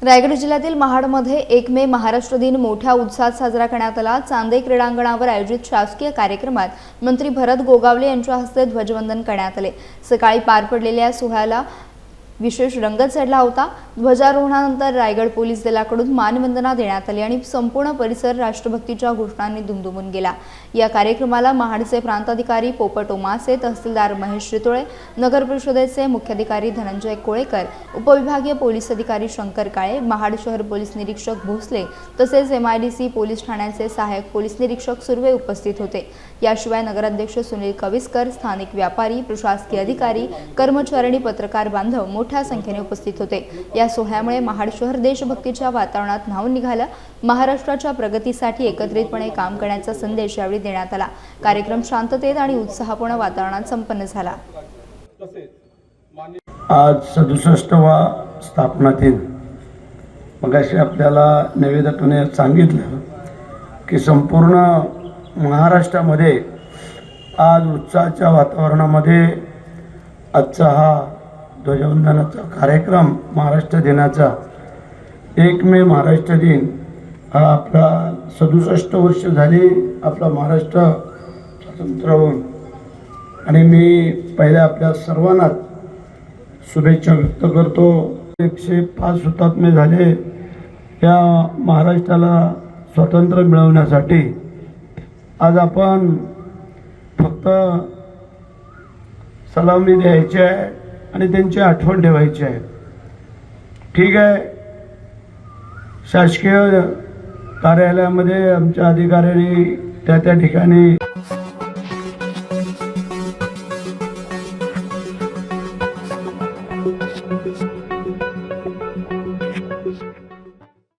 रायगड जिल्ह्यातील महाडमध्ये 1 मे महाराष्ट्र दिन मोठ्या उत्साहात साजरा करण्यात आला। चांदे क्रीडांगणावर आयोजित शासकीय कार्यक्रमात मंत्री भरत गोगावले यांच्या हस्ते ध्वजवंदन करण्यात आले। सकाळी पार पडलेल्या सोहळ्याला विशेष रंगत चढला होता। ध्वजारोहणानंतर रायगड पोलीस दलाकडून मानवंदना देण्यात आली आणि संपूर्ण परिसर राष्ट्रभक्तीच्या घोषणांनी दुमदुमून गेला। या कार्यक्रमाला महाडचे प्रांताधिकारी पोपट ओमासे, तहसीलदार महेश रितोळे, नगर परिषदेचे मुख्याधिकारी धनंजय कोळेकर, उपविभागीय पोलीस अधिकारी शंकर काळे, महाड शहर पोलीस निरीक्षक भोसले तसेच MIDC पोलीस ठाण्याचे सहाय्यक पोलीस निरीक्षक सुर्वे उपस्थित होते। याशिवाय नगराध्यक्ष सुनील कविस्कर, स्थानिक व्यापारी, प्रशासकीय अधिकारी, कर्मचारी, पत्रकार बांधव मोठ्या संख्येने उपस्थित होते। या सोहळ्यामुळे महाड शहर देशभक्तीच्या वातावरणात न्हावून निघालं। महाराष्ट्राच्या प्रगतीसाठी एकत्रितपणे काम करण्याचा संदेश यावेळी देण्यात आला। कार्यक्रम शांततेत आणि उत्साहपूर्ण वातावरणात संपन्न झाला। आज 67वा स्थापना दिन। मगाशी आपल्याला निवेदकाने सांगितलं की संपूर्ण महाराष्ट्रामध्ये आज उत्साहाच्या वातावरणामध्ये आजचा हा ध्वजवंदनाचा कार्यक्रम, महाराष्ट्र दिनाचा 1 मे महाराष्ट्र दिन हा आपला 67 वर्ष झाली आपला महाराष्ट्र स्वतंत्र होऊन। आणि मी पहिल्या आपल्या सर्वांना शुभेच्छा व्यक्त करतो। 105 हुतात्मे झाले या महाराष्ट्राला स्वातंत्र्य मिळवण्यासाठी। आज आपण फक्त सलामी द्यायची आहे आणि त्यांची आठवण ठेवायची आहे। ठीक आहे, शासकीय कार्यालयामध्ये आमच्या अधिकाऱ्यांनी त्या ठिकाणी